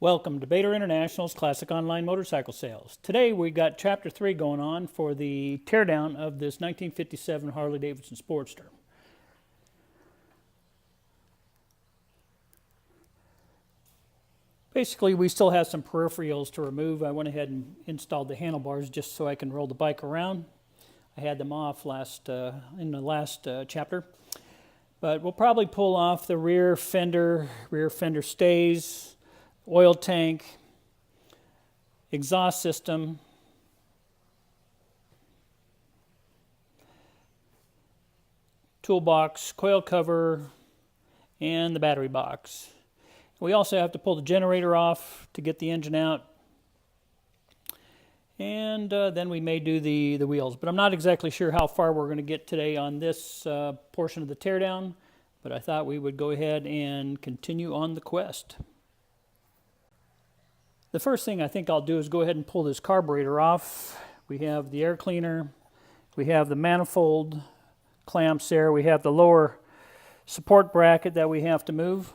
Welcome to Bator International's Classic Online Motorcycle Sales. Today we got Chapter 3 going on for the teardown of this 1957 Harley Davidson Sportster. Basically, we still have some peripherals to remove. I went ahead and installed the handlebars just so I can roll the bike around. I had them off in the last chapter. But we'll probably pull off the rear fender stays, oil tank, exhaust system, toolbox, coil cover, and the battery box. We also have to pull the generator off to get the engine out, and then we may do the wheels. But I'm not exactly sure how far we're going to get today on this portion of the teardown, but I thought we would go ahead and continue on the quest. The first thing I think I'll do is go ahead and pull this carburetor off. We have the air cleaner, we have the manifold clamps there, we have the lower support bracket that we have to move,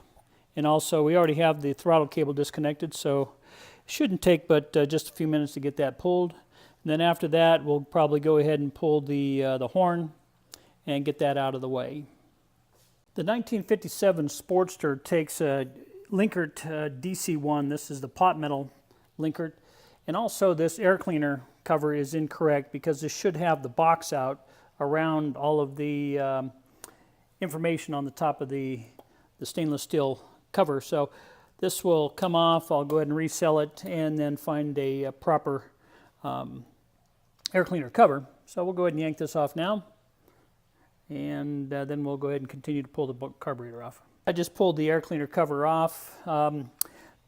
and also we already have the throttle cable disconnected, so it shouldn't take but just a few minutes to get that pulled. And then after that we'll probably go ahead and pull the horn and get that out of the way. The 1957 Sportster takes a Linkert DC1. This is the pot metal Linkert, and also this air cleaner cover is incorrect because this should have the box out around all of the information on the top of the stainless steel cover. So this will come off. I'll go ahead and resell it and then find a proper air cleaner cover. So we'll go ahead and yank this off now, and then we'll go ahead and continue to pull the carburetor off. I just pulled the air cleaner cover off,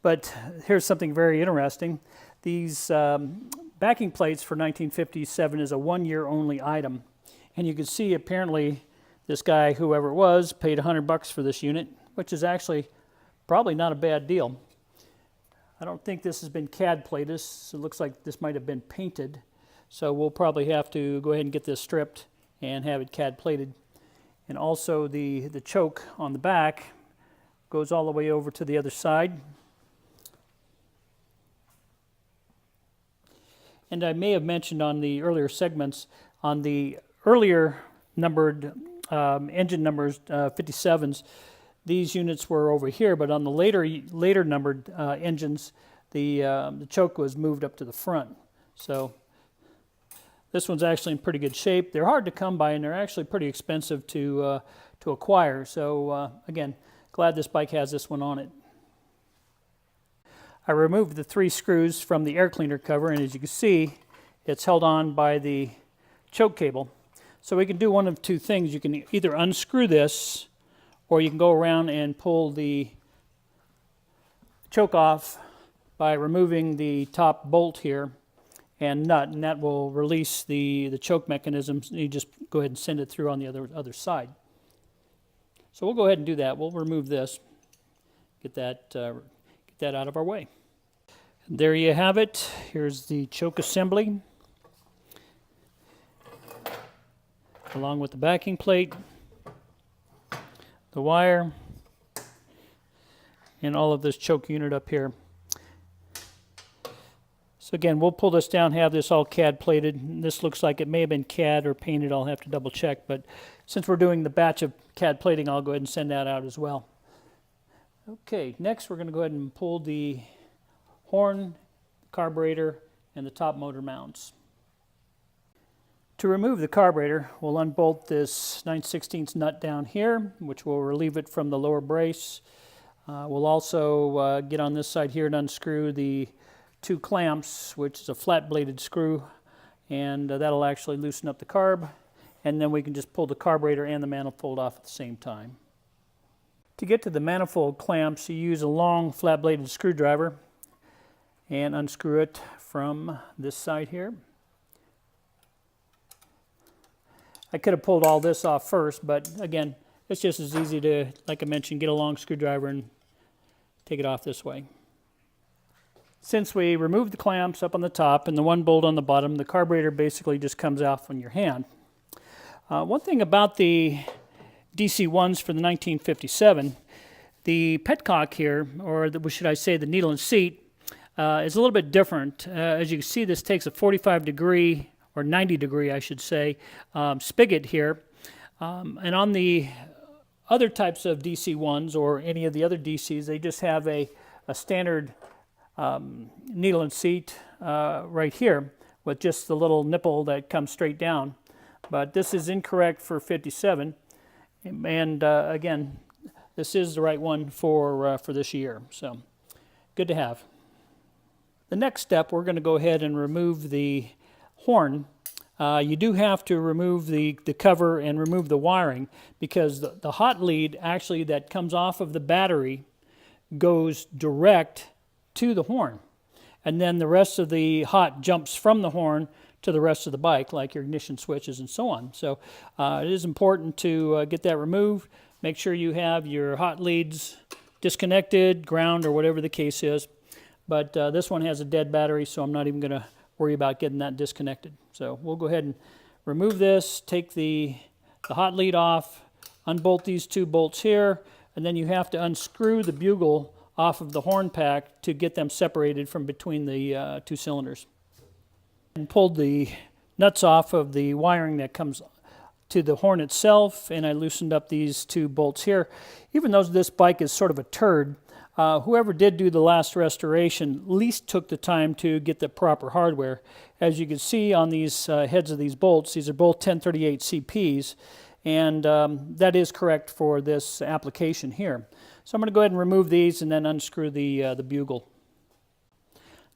but here's something very interesting. These backing plates for 1957 is a one-year only item, and you can see apparently this guy, whoever it was, paid $100 for this unit, which is actually probably not a bad deal. I don't think this has been CAD plated. It looks like this might have been painted, so we'll probably have to go ahead and get this stripped and have it CAD plated. And also the choke on the back goes all the way over to the other side. And I may have mentioned on the earlier segments, on the earlier numbered engine numbers, 57s, these units were over here, but on the later numbered engines, the choke was moved up to the front. So this one's actually in pretty good shape. They're hard to come by, and they're actually pretty expensive to acquire. So again, glad this bike has this one on it. I removed the 3 screws from the air cleaner cover, and as you can see, it's held on by the choke cable. So we can do one of two things. You can either unscrew this, or you can go around and pull the choke off by removing the top bolt here and nut, and that will release the choke mechanisms. You just go ahead and send it through on the other side. So we'll go ahead and do that. We'll remove this, get that out of our way. And there you have it. Here's the choke assembly, along with the backing plate, the wire, and all of this choke unit up here. So again, we'll pull this down, have this all CAD plated. This looks like it may have been CAD or painted. I'll have to double check, but since we're doing the batch of CAD plating, I'll go ahead and send that out as well. Okay, next we're going to go ahead and pull the horn, carburetor, and the top motor mounts. To remove the carburetor, we'll unbolt this 9/16 nut down here, which will relieve it from the lower brace. We'll also get on this side here and unscrew the 2 clamps, which is a flat-bladed screw, and that'll actually loosen up the carb, and then we can just pull the carburetor and the manifold off at the same time. To get to the manifold clamps, you use a long flat-bladed screwdriver and unscrew it from this side here. I could have pulled all this off first, but again, it's just as easy to, like I mentioned, get a long screwdriver and take it off this way. Since we removed the clamps up on the top and the 1 bolt on the bottom, the carburetor basically just comes off on your hand. One thing about the DC1s for the 1957 The petcock here, or should I say the needle and seat, is a little bit different. As you can see, this takes a 45 degree, or 90 degree I should say, spigot here. And on the other types of DC ones, or any of the other DCs, they just have a standard needle and seat right here with just the little nipple that comes straight down. But this is incorrect for 57, and again, this is the right one for this year, so good to have. The next step, we're going to go ahead and remove the horn. You do have to remove the cover and remove the wiring, because the hot lead actually that comes off of the battery goes direct to the horn, and then the rest of the hot jumps from the horn to the rest of the bike, like your ignition switches and so on. So it is important to get that removed. Make sure you have your hot leads disconnected, ground, or whatever the case is. But this one has a dead battery, so I'm not even going to worry about getting that disconnected. So we'll go ahead and remove this, take the hot lead off, unbolt these two bolts here, and then you have to unscrew the bugle off of the horn pack to get them separated from between the two cylinders. And pulled the nuts off of the wiring that comes to the horn itself, and I loosened up these two bolts here. Even though this bike is sort of a turd, whoever did do the last restoration at least took the time to get the proper hardware. As you can see on these heads of these bolts, these are both 1038 CPs, and that is correct for this application here. So I'm going to go ahead and remove these and then unscrew the bugle.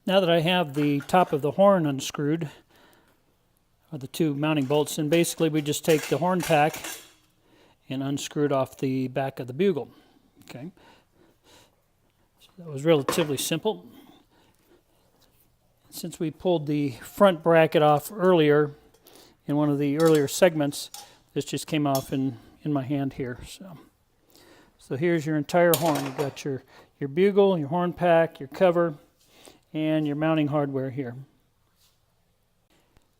Now that I have the top of the horn unscrewed, or the two mounting bolts, and basically we just take the horn pack and unscrew it off the back of the bugle. Okay, so that was relatively simple. Since we pulled the front bracket off earlier in one of the earlier segments, this just came off in my hand here. So here's your entire horn. You've got your bugle, your horn pack, your cover, and your mounting hardware here.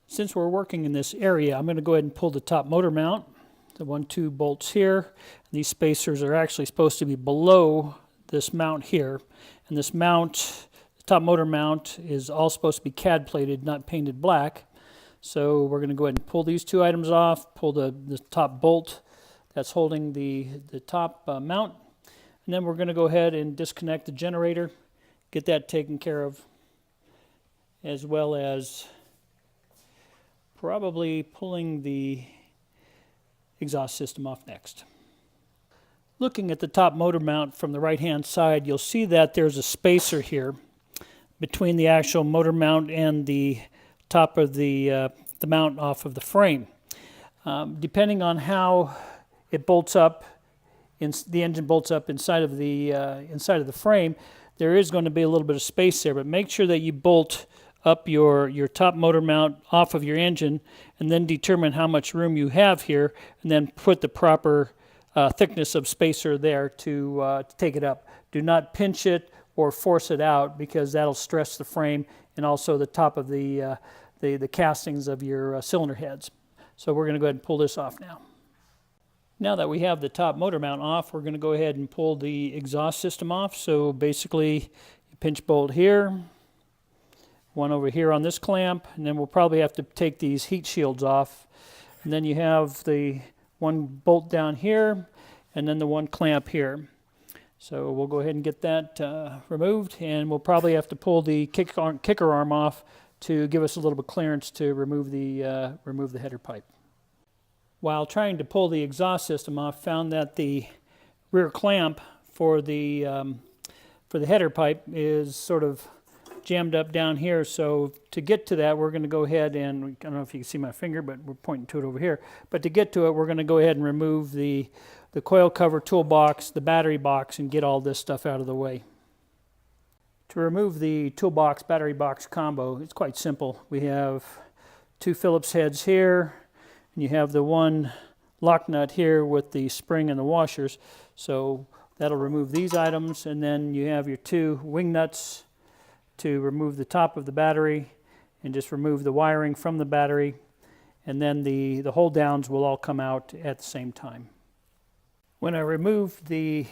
Since we're working in this area, I'm going to go ahead and pull the top motor mount, the 1-2 bolts here. These spacers are actually supposed to be below this mount here, and this mount, the top motor mount, is all supposed to be CAD plated, not painted black. So we're going to go ahead and pull these two items off, pull the top bolt that's holding the top mount, and then we're going to go ahead and disconnect the generator, get that taken care of, as well as probably pulling the exhaust system off next. Looking at the top motor mount from the right hand side, you'll see that there's a spacer here between the actual motor mount and the top of the mount off of the frame. Depending on how it bolts up, the engine bolts up inside of the frame, there is going to be a little bit of space there, but make sure that you bolt up your top motor mount off of your engine, and then determine how much room you have here, and then put the proper thickness of spacer there to take it up. Do not pinch it or force it out, because that'll stress the frame and also the top of the castings of your cylinder heads. So we're going to go ahead and pull this off now. Now that we have the top motor mount off, we're going to go ahead and pull the exhaust system off. So basically, you pinch bolt here, one over here on this clamp, and then we'll probably have to take these heat shields off. And then you have the one bolt down here, and then the one clamp here. So we'll go ahead and get that removed, and we'll probably have to pull the kicker arm off to give us a little bit of clearance to remove the header pipe. While trying to pull the exhaust system off, found that the rear clamp for the header pipe is sort of jammed up down here. So to get to that, we're going to go ahead and, I don't know if you can see my finger, but we're pointing to it over here. But to get to it, we're going to go ahead and remove the coil cover, toolbox, the battery box, and get all this stuff out of the way. To remove the toolbox battery box combo, it's quite simple. We have two Phillips heads here, and you have the one lock nut here with the spring and the washers. So that'll remove these items, and then you have your two wing nuts to remove the top of the battery and just remove the wiring from the battery, and then the hold downs will all come out at the same time. When I removed the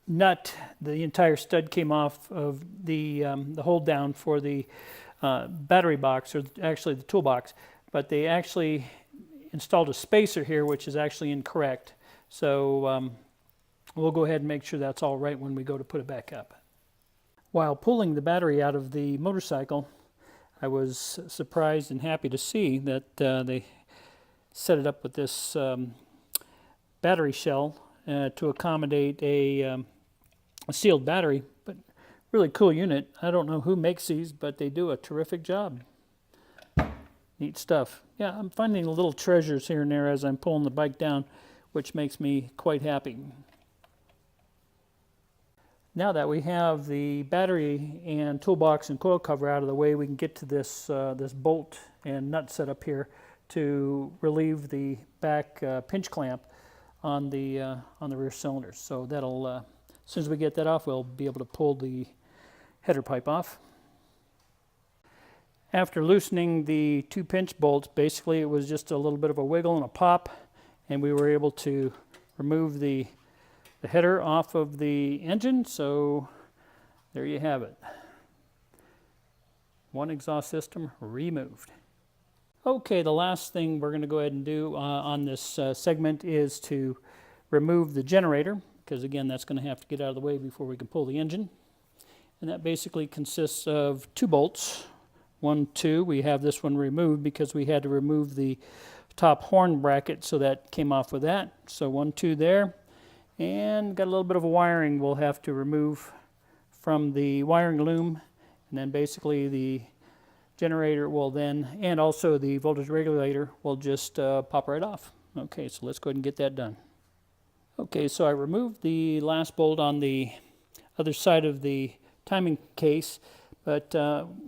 nut, the entire stud came off of the hold down for the battery box, or actually the toolbox, but they actually installed a spacer here, which is actually incorrect. So we'll go ahead and make sure that's all right when we go to put it back up. While pulling the battery out of the motorcycle, I was surprised and happy to see that they set it up with this battery shell to accommodate a sealed battery. But really cool unit. I don't know who makes these, but they do a terrific job. Neat stuff. Yeah, I'm finding little treasures here and there as I'm pulling the bike down, which makes me quite happy. Now that we have the battery and toolbox and coil cover out of the way, we can get to this this bolt and nut setup here to relieve the back pinch clamp on the rear cylinders. So that'll, as soon as we get that off, we'll be able to pull the header pipe off. After loosening the 2 pinch bolts, basically it was just a little bit of a wiggle and a pop, and we were able to remove the header off of the engine. So there you have it. One exhaust system removed. Okay, the last thing we're going to go ahead and do on this segment is to remove the generator, because again that's going to have to get out of the way before we can pull the engine. And that basically consists of 2 bolts. 1, 2. We have this one removed because we had to remove the top horn bracket, so that came off with that. So 1, 2 there. And got a little bit of a wiring we'll have to remove from the wiring loom, and then basically the generator will then, and also the voltage regulator, will just pop right off. Okay, so let's go ahead and get that done. Okay, so I removed the last bolt on the other side of the timing case, but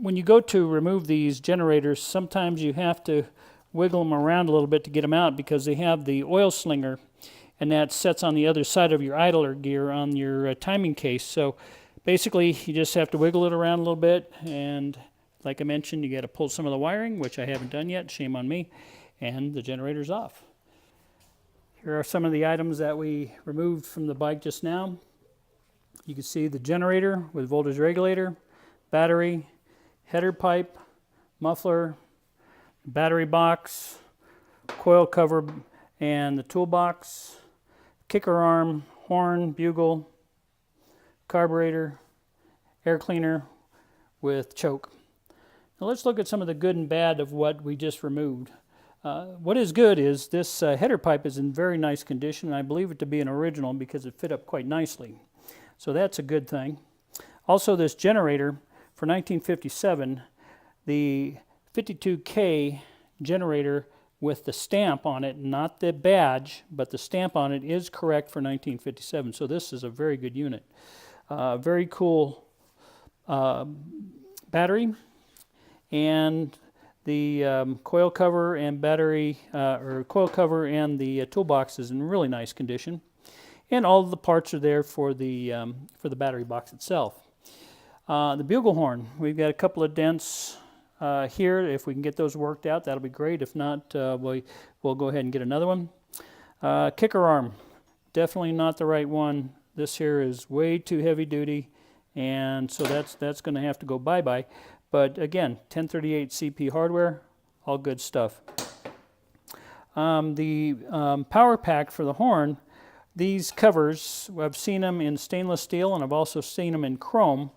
when you go to remove these generators, sometimes you have to wiggle them around a little bit to get them out, because they have the oil slinger, and that sets on the other side of your idler gear on your timing case. So basically you just have to wiggle it around a little bit, and like I mentioned, you got to pull some of the wiring, which I haven't done yet, shame on me, and the generator's off. Here are some of the items that we removed from the bike just now. You can see the generator with voltage regulator, battery, header pipe, muffler, battery box, coil cover and the toolbox, kicker arm, horn, bugle, carburetor, air cleaner with choke. Now let's look at some of the good and bad of what we just removed. What is good is this header pipe is in very nice condition, and I believe it to be an original because it fit up quite nicely. So that's a good thing. Also, this generator for 1957, the 52K generator with the stamp on it, not the badge, but the stamp on it is correct for 1957. So this is a very good unit. Very cool battery, and the coil cover and battery, or coil cover and the toolbox is in really nice condition, and all of the parts are there for the battery box itself. The bugle horn, we've got a couple of dents here. If we can get those worked out, that'll be great. If not, we'll go ahead and get another one. Kicker arm, definitely not the right one. This here is way too heavy duty, and so that's going to have to go bye-bye. But again, 1038 CP hardware, all good stuff. The power pack for the horn, these covers, I've seen them in stainless steel, and I've also seen them in chrome.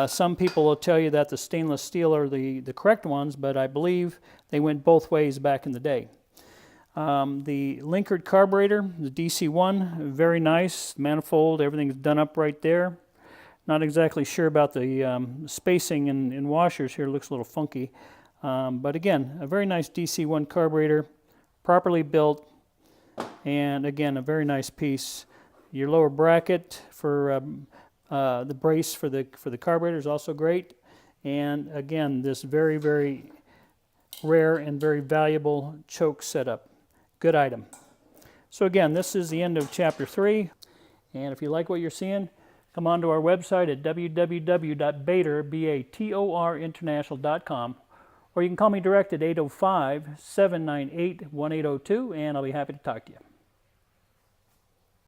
Some people will tell you that the stainless steel are the correct ones, but I believe they went both ways back in the day. The linkered carburetor, the DC1, very nice. Manifold, everything's done up right there. Not exactly sure about the spacing in washers here. It looks a little funky. But again, a very nice DC1 carburetor, properly built, and again, a very nice piece. Your lower bracket for the brace for the carburetor is also great. And again, this very, very rare and very valuable choke setup. Good item. So again, this is the end of Chapter 3. And if you like what you're seeing, come on to our website at www.bator.com, or you can call me direct at 805-798-1802, and I'll be happy to talk to you.